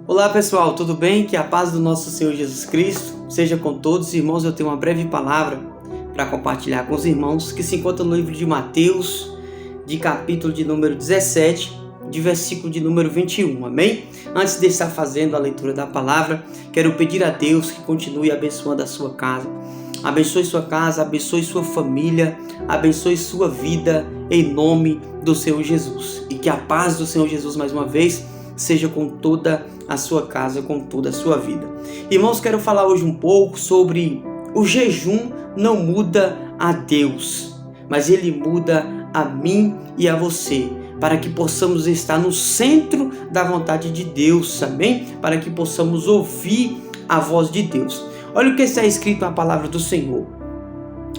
Olá pessoal, tudo bem? Que a paz do nosso Senhor Jesus Cristo seja com todos. Irmãos, eu tenho uma breve palavra para compartilhar com os irmãos que se encontra no livro de Mateus, de capítulo de número 17, de versículo de número 21, amém? Antes de estar fazendo a leitura da palavra, quero pedir a Deus que continue abençoando a sua casa. Abençoe sua casa, abençoe sua família, abençoe sua vida em nome do Senhor Jesus. E que a paz do Senhor Jesus mais uma vez seja com toda a sua casa, com toda a sua vida. Irmãos, quero falar hoje um pouco sobre o jejum não muda a Deus, mas ele muda a mim e a você, para que possamos estar no centro da vontade de Deus, amém? Para que possamos ouvir a voz de Deus. Olha o que está escrito na palavra do Senhor.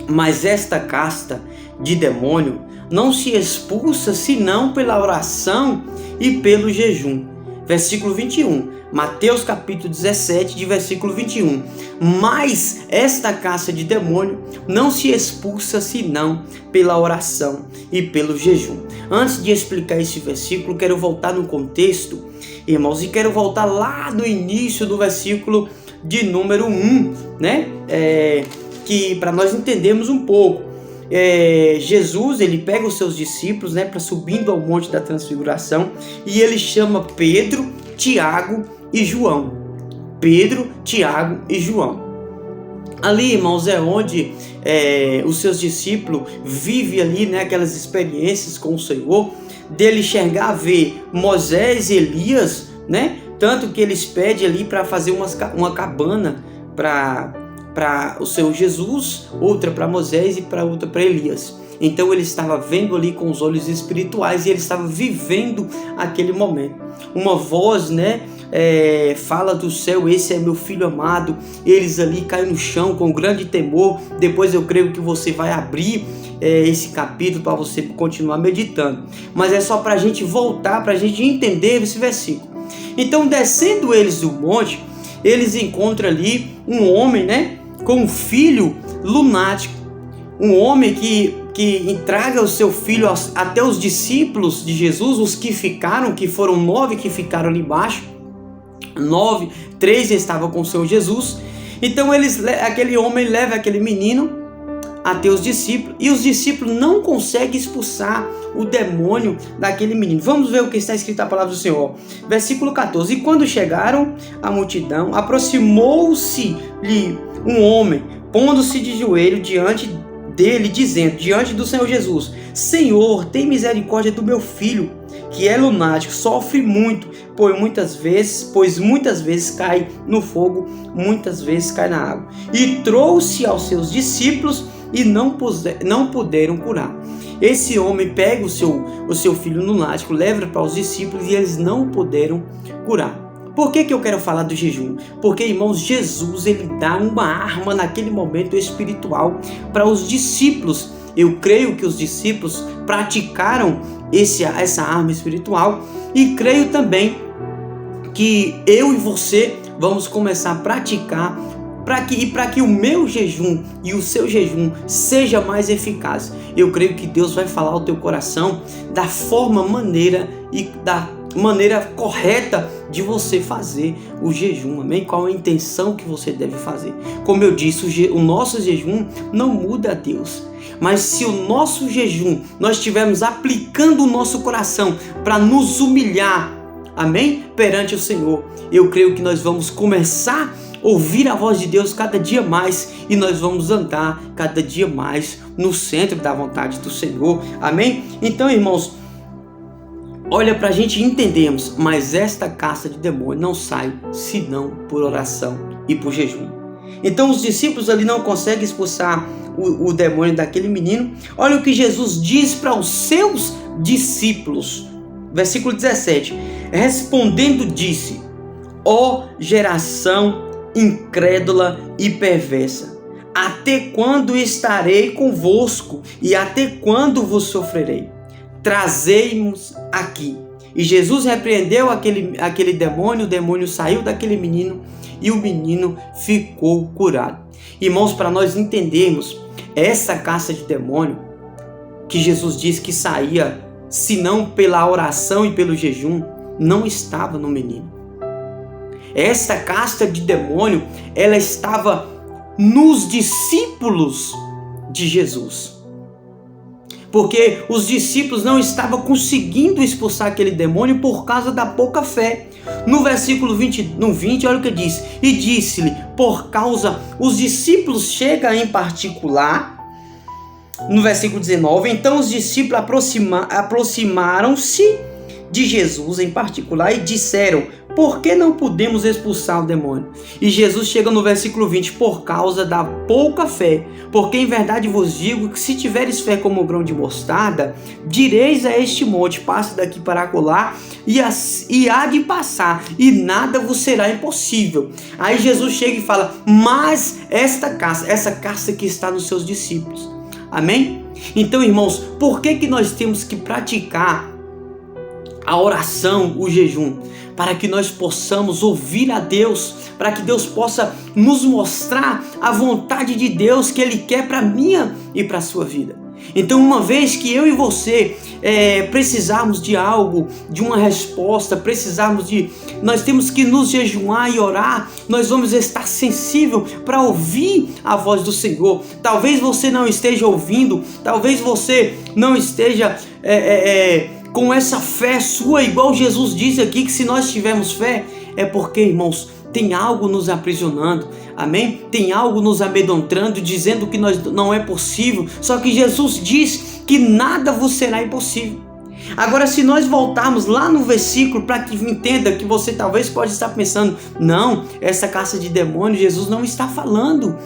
Mas esta casta de demônio não se expulsa senão pela oração e pelo jejum. Versículo 21, Mateus capítulo 17, de versículo 21. Mas esta casta de demônio não se expulsa senão pela oração e pelo jejum. Antes de explicar esse versículo, quero voltar no contexto, irmãos, e quero voltar lá no início do versículo de número 1, né? Que para nós entendermos um pouco. Jesus, ele pega os seus discípulos, né, para subindo ao monte da transfiguração, e ele chama Pedro, Tiago e João. Pedro, Tiago e João. Ali, irmãos, é onde os seus discípulos vivem ali, né, aquelas experiências com o Senhor, dele enxergar, ver Moisés e Elias, né? Tanto que eles pedem ali para fazer uma cabana para o Senhor Jesus, outra para Moisés e para outra para Elias. Então ele estava vendo ali com os olhos espirituais e ele estava vivendo aquele momento. Uma voz, né, fala do céu: esse é meu filho amado. Eles ali caem no chão com grande temor. Depois eu creio que você vai abrir esse capítulo para você continuar meditando. Mas é só para a gente voltar, para a gente entender esse versículo. Então, descendo eles do monte, eles encontram ali um homem, né, com um filho lunático, um homem que entrega o seu filho até os discípulos de Jesus, os que ficaram, que foram 9 que ficaram ali embaixo, 3 estavam com o Senhor Jesus. Então aquele homem leva aquele menino até os discípulos, e os discípulos não conseguem expulsar o demônio daquele menino. Vamos ver o que está escrito na palavra do Senhor. Versículo 14. E quando chegaram à multidão, aproximou-se-lhe um homem, pondo-se de joelho diante dele, dizendo, diante do Senhor Jesus: Senhor, tem misericórdia do meu filho, que é lunático, sofre muito, pois muitas vezes cai no fogo, muitas vezes cai na água. E trouxe aos seus discípulos e não puderam curar. Esse homem pega o seu filho lunático, leva para os discípulos e eles não puderam curar. Por que eu quero falar do jejum? Porque, irmãos, Jesus, ele dá uma arma naquele momento espiritual para os discípulos. Eu creio que os discípulos praticaram essa arma espiritual, e creio também que eu e você vamos começar a praticar para que o meu jejum e o seu jejum seja mais eficaz. Eu creio que Deus vai falar ao teu coração da maneira correta de você fazer o jejum, amém? Qual a intenção que você deve fazer? Como eu disse, o nosso jejum não muda a Deus, mas se o nosso jejum nós estivermos aplicando o nosso coração para nos humilhar, amém? Perante o Senhor, eu creio que nós vamos começar a ouvir a voz de Deus cada dia mais, e nós vamos andar cada dia mais no centro da vontade do Senhor, amém? Então, irmãos, olha, para a gente entendermos, mas esta casta de demônio não sai senão por oração e por jejum. Então os discípulos ali não conseguem expulsar o demônio daquele menino. Olha o que Jesus diz para os seus discípulos. Versículo 17. Respondendo disse: ó geração incrédula e perversa, até quando estarei convosco e até quando vos sofrerei? Trazei-nos aqui. E Jesus repreendeu aquele demônio, o demônio saiu daquele menino e o menino ficou curado. Irmãos, para nós entendermos essa casta de demônio que Jesus disse que saía, se não pela oração e pelo jejum, não estava no menino. Esta casta de demônio, ela estava nos discípulos de Jesus. Porque os discípulos não estavam conseguindo expulsar aquele demônio por causa da pouca fé. No versículo 20, olha o que diz. E disse-lhe, os discípulos chegam em particular, no versículo 19, então os discípulos aproximaram-se de Jesus em particular e disseram, por que não podemos expulsar o demônio? E Jesus chega no versículo 20, por causa da pouca fé, porque em verdade vos digo que se tiveres fé como o grão de mostarda, direis a este monte, passe daqui para acolá, e há de passar, e nada vos será impossível. Aí Jesus chega e fala, mas essa caça que está nos seus discípulos. Amém? Então, irmãos, por que nós temos que praticar a oração, o jejum? Para que nós possamos ouvir a Deus, para que Deus possa nos mostrar a vontade de Deus que Ele quer para a minha e para a sua vida. Então, uma vez que eu e você precisarmos de algo, de uma resposta, nós temos que nos jejuar e orar, nós vamos estar sensível para ouvir a voz do Senhor. Talvez você não esteja ouvindo, talvez você não esteja com essa fé sua, igual Jesus diz aqui, que se nós tivermos fé, é porque, irmãos, tem algo nos aprisionando, amém? Tem algo nos amedrontando, dizendo que não é possível, só que Jesus diz que nada vos será impossível. Agora, se nós voltarmos lá no versículo, para que entenda que você talvez pode estar pensando, não, essa caça de demônios, Jesus não está falando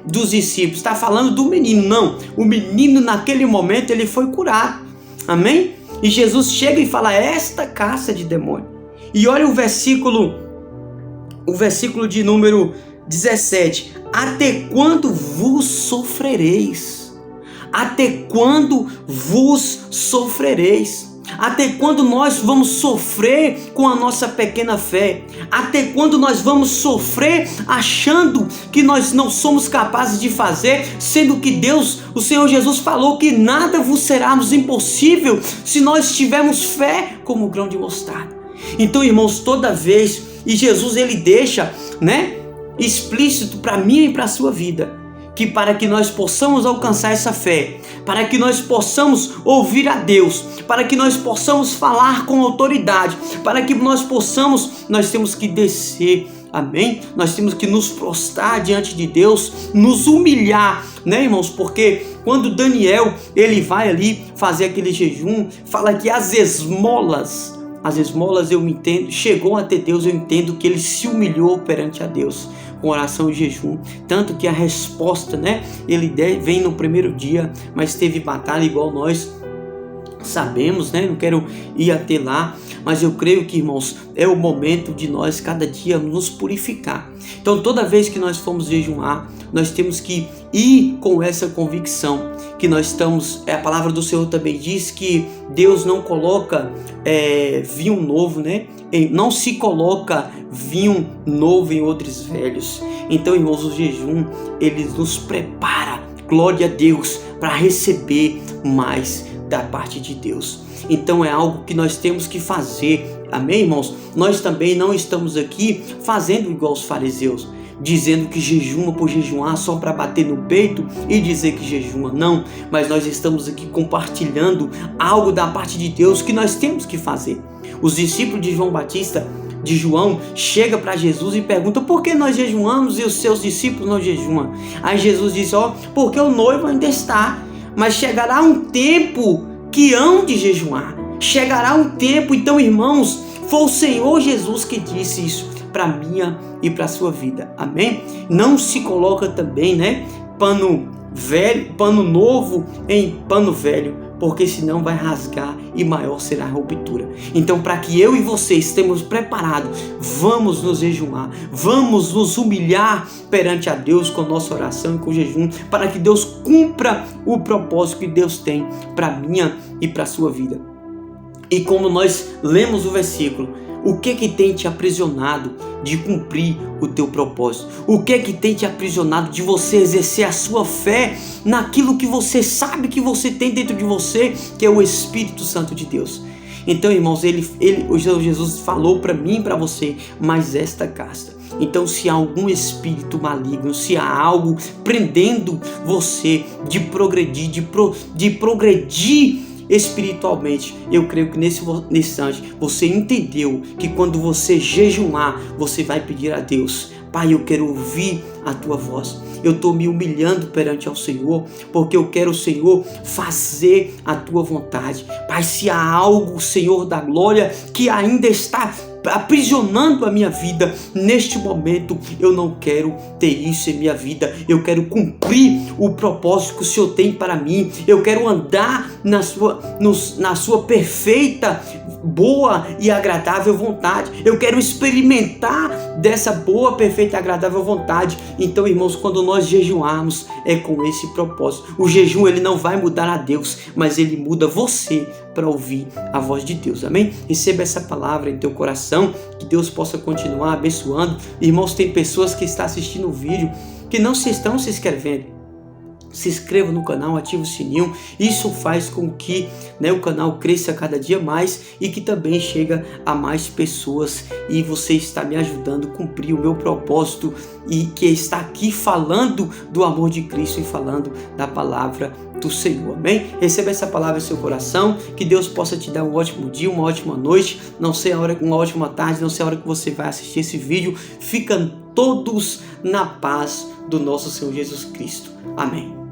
dos discípulos, está falando do menino. Não, o menino naquele momento ele foi curado. Amém? E Jesus chega e fala, esta caça de demônio. E olha o versículo de número 17. Até quando vos sofrereis? Até quando vos sofrereis? Até quando nós vamos sofrer com a nossa pequena fé? Até quando nós vamos sofrer achando que nós não somos capazes de fazer, sendo que Deus, o Senhor Jesus falou que nada vos será impossível se nós tivermos fé como o grão de mostarda. Então, irmãos, toda vez, e Jesus ele deixa, explícito para mim e para a sua vida, que para que nós possamos alcançar essa fé, para que nós possamos ouvir a Deus, para que nós possamos falar com autoridade, para que nós temos que descer, amém? Nós temos que nos prostrar diante de Deus, nos humilhar, irmãos? Porque quando Daniel, ele vai ali fazer aquele jejum, fala que as esmolas eu entendo, chegou até Deus, eu entendo que ele se humilhou perante a Deus, com oração e jejum, tanto que a resposta, ele vem no primeiro dia, mas teve batalha igual nós sabemos, não quero ir até lá, mas eu creio que, irmãos, é o momento de nós cada dia nos purificar. Então, toda vez que nós formos jejuar, nós temos que ir com essa convicção que nós estamos, a palavra do Senhor também diz que Deus não coloca vinho novo, não se coloca vinho novo em odres velhos. Então, irmãos, o jejum, ele nos prepara, glória a Deus, para receber mais da parte de Deus. Então é algo que nós temos que fazer, amém, irmãos? Nós também não estamos aqui fazendo igual os fariseus, dizendo que jejuma por jejuar só para bater no peito e dizer que jejuma, não, mas nós estamos aqui compartilhando algo da parte de Deus que nós temos que fazer. Os discípulos de João chega para Jesus e pergunta, por que nós jejuamos e os seus discípulos não jejuam? Aí Jesus diz, porque o noivo ainda está, mas chegará um tempo que hão de jejuar. Chegará um tempo, então, irmãos, foi o Senhor Jesus que disse isso para minha e para a sua vida. Amém? Não se coloca também, pano novo em pano velho, porque senão vai rasgar e maior será a ruptura. Então, para que eu e você estejamos preparados, vamos nos jejuar, vamos nos humilhar perante a Deus com nossa oração e com jejum, para que Deus cumpra o propósito que Deus tem para minha e para a sua vida. E como nós lemos o versículo, o que tem te aprisionado de cumprir o teu propósito? O que tem te aprisionado de você exercer a sua fé naquilo que você sabe que você tem dentro de você, que é o Espírito Santo de Deus? Então, irmãos, o Senhor Jesus falou para mim e para você, mas esta casta. Então, se há algum espírito maligno, se há algo prendendo você de progredir, de progredir espiritualmente, eu creio que nesse instante você entendeu que quando você jejuar, você vai pedir a Deus: Pai, eu quero ouvir a tua voz. Eu estou me humilhando perante ao Senhor, porque eu quero, Senhor, fazer a tua vontade. Pai, se há algo, Senhor da glória, que ainda está aprisionando a minha vida neste momento, eu não quero ter isso em minha vida. Eu quero cumprir o propósito que o Senhor tem para mim. Eu quero andar na sua perfeita, boa e agradável vontade. Eu quero experimentar dessa boa, perfeita e agradável vontade. Então, irmãos, quando nós jejuarmos, é com esse propósito. O jejum, ele não vai mudar a Deus, mas ele muda você para ouvir a voz de Deus. Amém? Receba essa palavra em teu coração, que Deus possa continuar abençoando. Irmãos, tem pessoas que estão assistindo o vídeo que não estão se inscrevendo. Se inscreva no canal, ative o sininho. Isso faz com que o canal cresça cada dia mais e que também chega a mais pessoas. E você está me ajudando a cumprir o meu propósito, e que está aqui falando do amor de Cristo e falando da palavra do Senhor. Amém? Receba essa palavra em seu coração. Que Deus possa te dar um ótimo dia, uma ótima noite. Não sei a hora, uma ótima tarde, não sei a hora que você vai assistir esse vídeo. Ficam todos na paz do nosso Senhor Jesus Cristo. Amém.